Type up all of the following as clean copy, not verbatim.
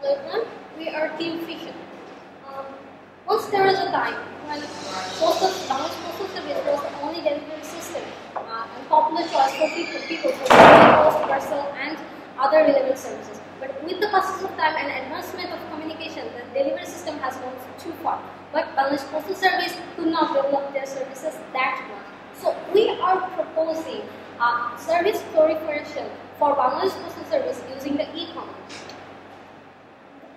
everyone. We are Team Fission. Once there was a time when Postal Service was the only delivery system and popular choice for people for post, parcel, and other relevant services. But with the passage of time and advancement of communication, the delivery system has gone too far. But Bangladesh Postal Service could not develop their services that much. So we are proposing service proliferation for Bangladesh Postal Service using the e-commerce.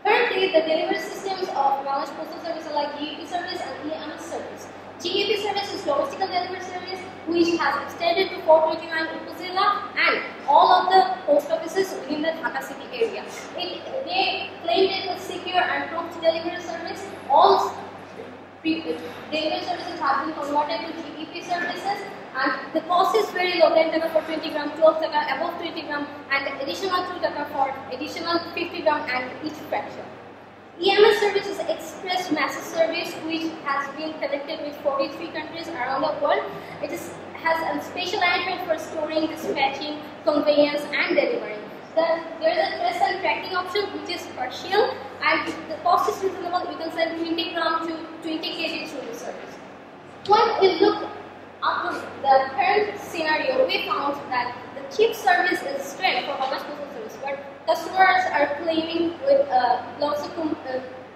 Currently, the delivery systems of Bangladesh Postal Service are like GEP service and EMS service. GEP service is domestic delivery service, which has extended to 429 Upazila and all of the post offices within the Dhaka city area. They claim it as secure and prompt delivery service. All delivery services have been converted to GEP services, and the cost is very low, 10 taka for 20 gram, 12 taka above 20 gram, and additional 2 taka for additional 50 gram and each fraction. EMS service is express massive service which has been connected with 43 countries around the world. It has a special arrangement for storing, dispatching, conveyance, and delivering. There is a trace and tracking option which is partial, and the cost is reasonable. You can send 20 gram to 20 kg through the service. When we look at the current scenario, we found that the cheap service is strength for Bangladesh Postal Service, but customers are claiming with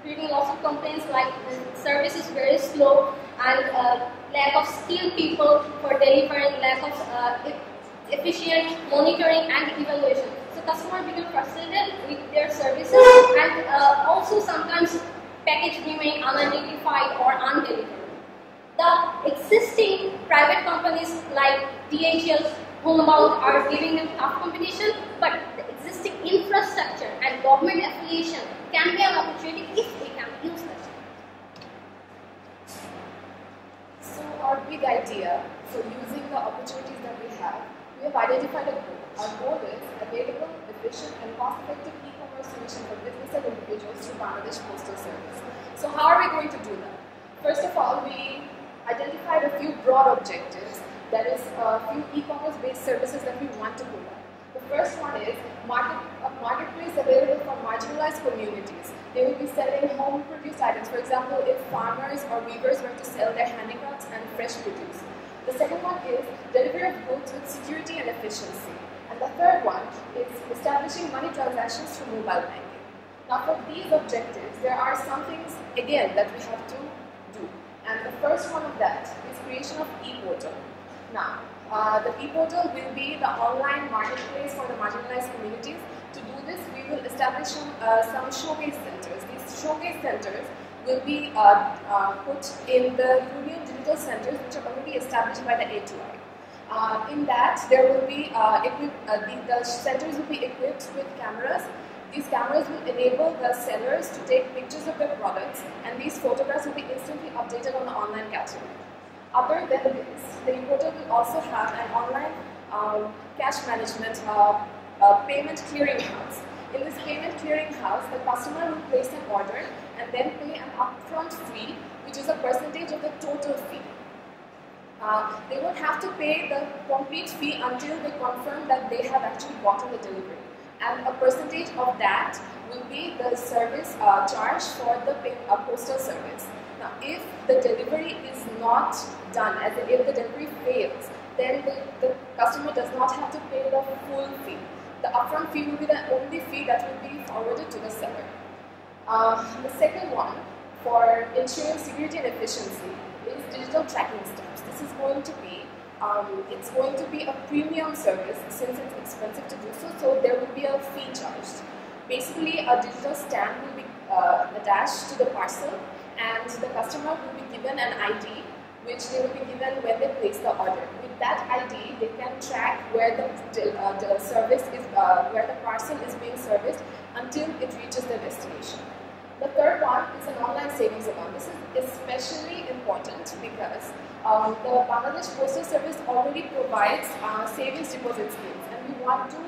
creating lots of complaints like the service is very slow and lack of skilled people for delivering, lack of efficient monitoring and evaluation. So customers become frustrated with their services, and also sometimes package remain unidentified or undelivered. The existing private companies like DHL, Homebound are giving them tough competition, but the existing infrastructure and government affiliation can be an opportunity if we can use that. So our big idea for using the opportunities that we have identified a goal. Our goal is available, efficient, and cost-effective e-commerce solution for business and individuals through Bangladesh Postal Service. So how are we going to do that? First of all, we identified a few broad objectives, that is a few e-commerce based services that we want to provide. The first one is a marketplace available for marginalized communities. They will be selling home produced items. For example, if farmers or weavers were to sell their handicrafts and fresh produce. The second one is delivery of goods with security and efficiency. And the third one is establishing money transactions through mobile banking. Now for these objectives, there are some things, again, that we have to do. And the first one of that is creation of e-portal. Now, the e-portal will be the online marketplace for the marginalized communities. To do this, we will establish some showcase centers. These showcase centers will be put in the Union Digital Centers, which are already established by the A2I. In that, there will be the centers will be equipped with cameras. These cameras will enable the sellers to take pictures of their products, and these photographs will be instantly updated on the online catalog. Other than this, the e-portal will also have an online cash management payment clearinghouse. In this payment clearinghouse, the customer will place an order and then pay an upfront fee, which is a percentage of the total fee. They won't have to pay the complete fee until they confirm that they have actually gotten the delivery. And a percentage of that will be the service charge for the postal service. Now, if the delivery is not done, as if the delivery fails, then the customer does not have to pay the full fee. The upfront fee will be the only fee that will be forwarded to the seller. The second one, for ensuring security and efficiency, is digital tracking stamps. This is going to be a premium service since it's expensive to do so, so there will be a fee charged. Basically, a digital stamp will be attached to the parcel, and the customer will be given an ID, which they will be given when they place the order. With that ID, they can track where the service is, where the parcel is being serviced until it reaches the destination. The third one is an online savings account. This is especially important because the Bangladesh Postal Service already provides savings deposit schemes, and we want to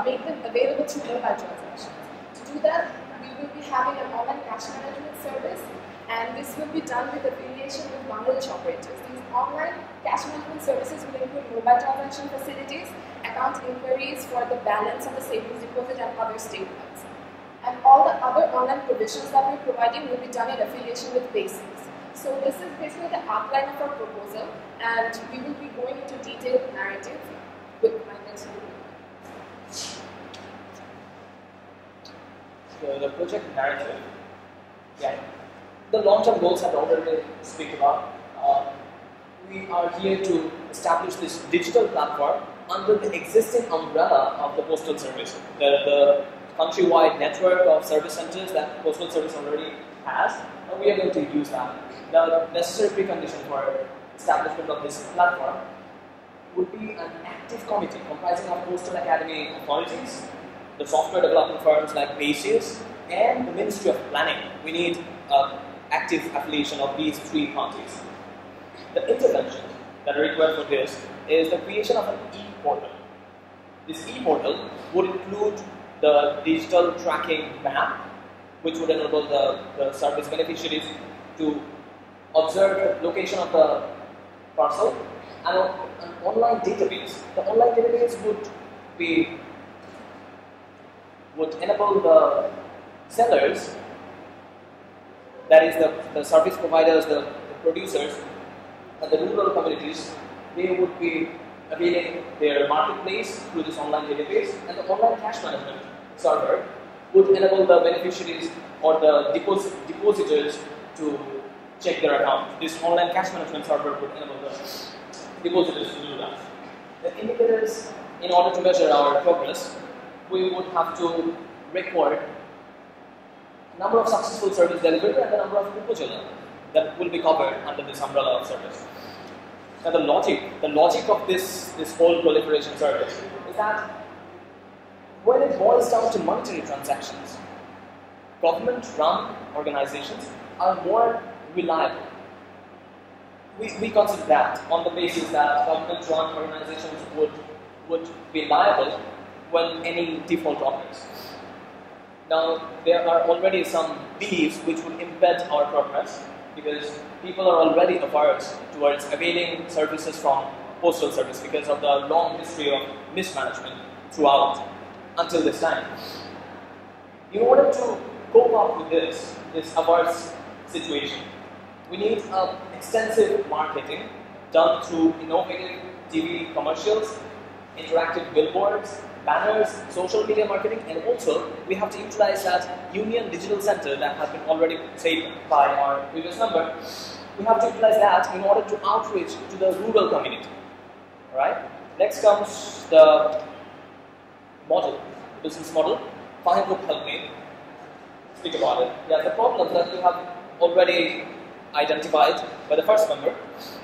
make them available through mobile transactions. To do that, we will be having an online cash management service, and this will be done with affiliation with Bangladesh operators. These online cash management services will include mobile transaction facilities, account inquiries for the balance of the savings deposit and other statements. And all the other online provisions that we're providing will be done in affiliation with basics. So this is basically the outline of our proposal, and we will be going into detailed narrative with my next video. So the project narrative, yeah, the long-term goals I've already speak about. We are here to establish this digital platform under the existing umbrella of the Postal Service, the countrywide network of service centers that Postal Service already has, and we are going to use that. The necessary precondition for establishment of this platform would be an active committee comprising of Postal Academy authorities, the software development firms like Basis, and the Ministry of Planning. We need active affiliation of these three parties. The intervention that are required for this is the creation of an e-portal. This e-portal would include the digital tracking map, which would enable the service beneficiaries to observe the location of the parcel, and an online database. The online database would enable the sellers, that is the service providers, the producers, and the rural communities, they would be availing their marketplace through this online database, and the online cash management server would enable the beneficiaries or the depositors to check their account. This online cash management server would enable the depositors to do that. The indicators, in order to measure our progress, we would have to record number of successful service delivery and the number of proposals that will be covered under this umbrella of service. Now the logic of this whole proliferation service is that when it boils down to monetary transactions, government-run organizations are more reliable. We consider that on the basis that government-run organizations would be liable when any default occurs. Now, there are already some beliefs which would impede our progress because people are already averse towards availing services from Postal Service because of the long history of mismanagement throughout until this time. In order to cope up with this averse situation, we need extensive marketing done through innovative TV commercials, interactive billboards, banners, social media marketing, and also we have to utilize that Union Digital Center that has been already said by our previous number. We have to utilize that in order to outreach to the rural community. Alright? Next comes the model, business model. Fahim could help me speak about it. Yeah, the problems that we have already identified by the first member. So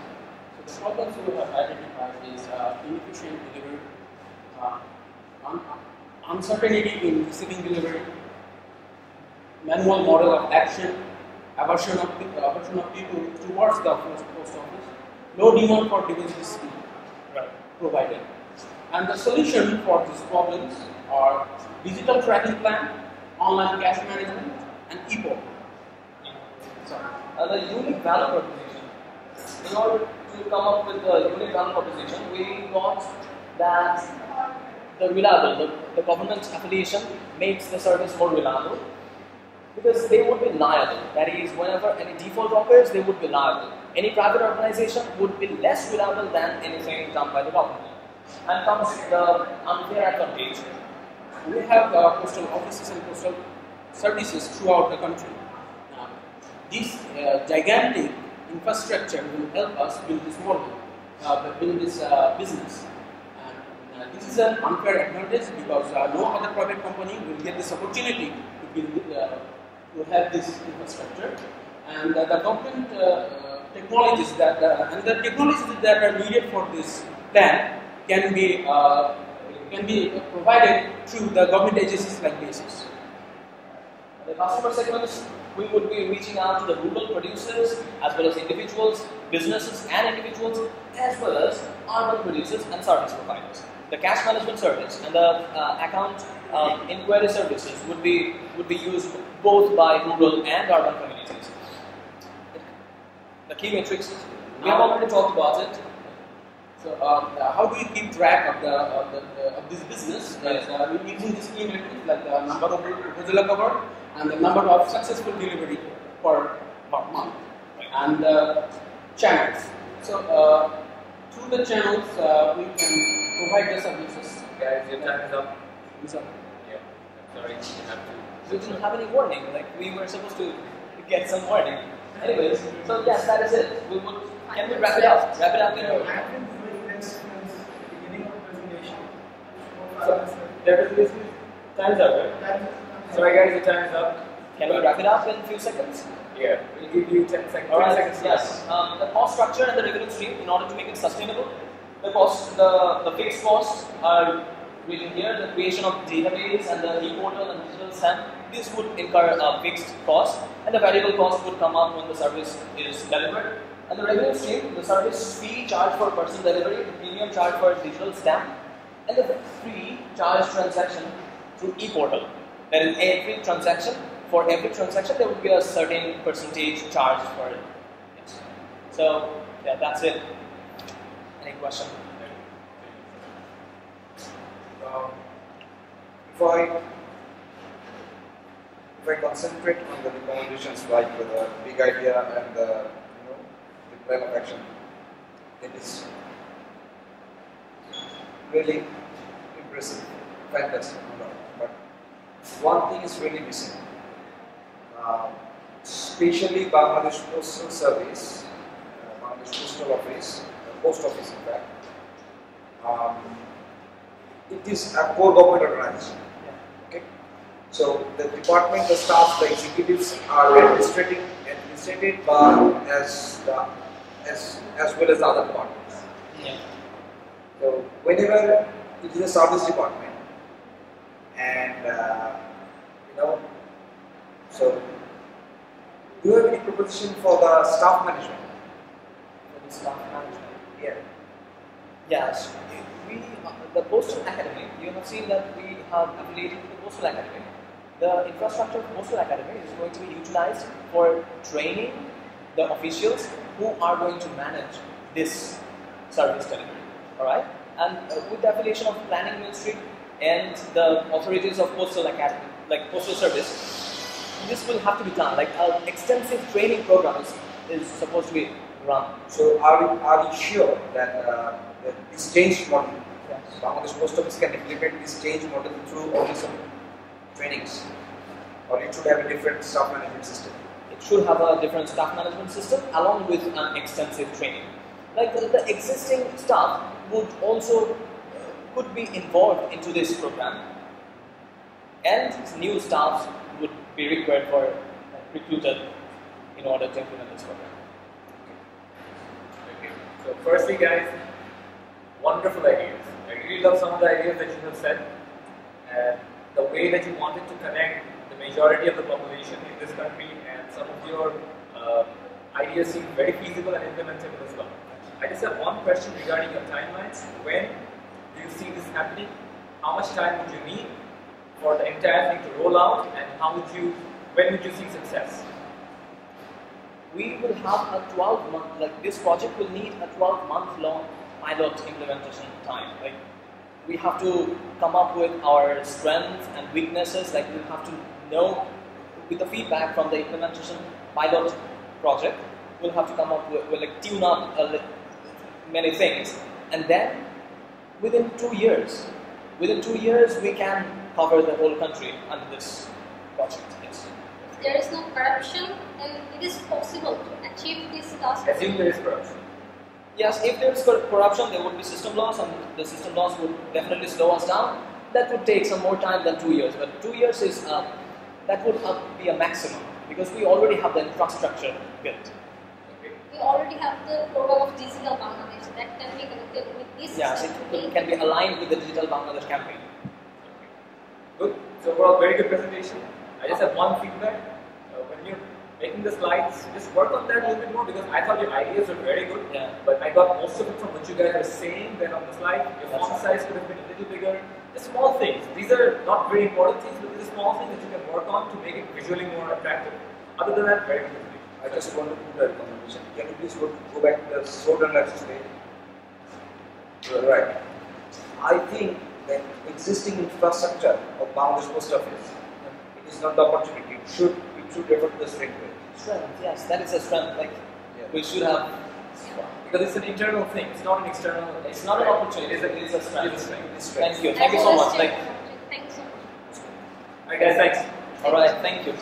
the problems we have identified is inefficient delivery, uncertainty in receiving delivery, manual model of action, aversion of people towards the post office, low demand for devices provided. And the solution for these problems are digital tracking plan, online cash management, and e-portal. The unique value proposition. In order to come up with the unique value proposition, we got that the government affiliation makes the service more reliable because they would be liable. That is, whenever any default occurs, they would be liable. Any private organization would be less reliable than anything done by the government. And comes the unfair advantage. We have postal offices and postal services throughout the country. This gigantic infrastructure will help us build this model, build this business. This is an unfair advantage because no other private company will get this opportunity to build, to have this infrastructure, and the government technologies that are needed for this plan can be provided through the government agencies like Basis. The customer segments, we would be reaching out to the rural producers as well as individuals, businesses and individuals, as well as urban producers and service providers. The cash management service and the account inquiry services would be used both by rural and urban communities. The key metrics, we have already talked about it. So how do you keep track of of this business? Using these key metrics like the number of proposal covered and the number of successful delivery per month and channels. So through the channels we can provide the services. Guys, your time is up. Yeah. Sorry, you have to. We didn't have any warning. Like we were supposed to get some warning. Anyways, so yes, that is it. Can we wrap it up? Wrap it up in Beginning of presentation. So, the presentation time's up, right? Sorry guys, your time is up. Can we wrap it up in a few sequence? Yeah, we'll give you 10 seconds. Alright, 10 seconds. yes. The cost structure and the revenue stream, in order to make it sustainable, the fixed costs are written here. The creation of database and the e-portal and digital stamp, this would incur a fixed cost, and the variable cost would come up when the service is delivered. And the revenue stream, the service fee charged for person delivery, the premium charge for digital stamp, and the free charge transaction through e-portal. That is every transaction. For every transaction, there would be a certain percentage charge for it. Yes. So, yeah, that's it. Any question? If I concentrate on the recommendations like the big idea and the plan of action, it is really impressive, fantastic. But one thing is really missing. Especially Bangladesh Postal Service, Bangladesh Postal Office, Post Office in fact, it is a core government organization. Okay, so the department, the staff, the executives are administrated by as well as the other departments. Yeah. So whenever it is a service department, and so do you have any proposition for the staff management? For the staff management? Yeah. Yes. The Postal Academy, you have seen that we have affiliated to the Postal Academy. The infrastructure of Postal Academy is going to be utilized for training the officials who are going to manage this service delivery. Alright? And with the affiliation of Planning Ministry and the authorities of Postal Academy, like Postal Service, this will have to be done. Like an extensive training program is supposed to be run. So are you sure that this change model, Yes. Bangladesh Post Office can implement this change model through only some trainings, or it should have a different staff management system? It should have a different staff management system along with an extensive training. Like the existing staff would also could be involved into this program, and new staffs would be required for recruited in order to implement this program. Okay. So firstly guys, wonderful ideas. I really love some of the ideas that you have said, and the way that you wanted to connect the majority of the population in this country, and some of your ideas seem very feasible and implementable as well. I just have one question regarding your timelines. When do you see this happening? How much time would you need for the entire thing to roll out, and when would you see success? We will have a 12-month, like this project will need a 12-month-long pilot implementation time. Like we have to come up with our strengths and weaknesses. Like we have to know with the feedback from the implementation pilot project. We'll have to come up with like tune up many things, and then within 2 years, we can cover the whole country under this project. Yes. If there is no corruption, then it is possible to achieve this task. Assume there is corruption. Yes, if there is corruption, there would be system loss, and the system loss would definitely slow us down. That would take some more time than 2 years, but 2 years is that would be a maximum because we already have the infrastructure built. We already have the program of Digital Bangladesh that can be connected with this Yes, system. it can be aligned with the Digital Bangladesh campaign. Good. So overall, very good presentation. I just have one feedback. When you're making the slides, just work on that a little bit more because I thought your ideas were very good. Yeah. But I got most of it from what you guys were saying then on the slide. Your font size could have been a little bigger. The small things. These are not very important things, but these are small things that you can work on to make it visually more attractive. Other than that, very good presentation. I just want to put a recommendation. Can you please go back to the short and axis page? Right. I think that existing infrastructure of Bangladesh Post Office, it is not the opportunity. It should refer to the strength. Strength, yes, that is a strength. Like we should have, Because it's an internal thing. It's not an external. it's not an opportunity. It is a strength. It's a strength. It's a strength. Thank you so much. Like, Thanks so much. Alright, guys. Thanks. all right, thank you.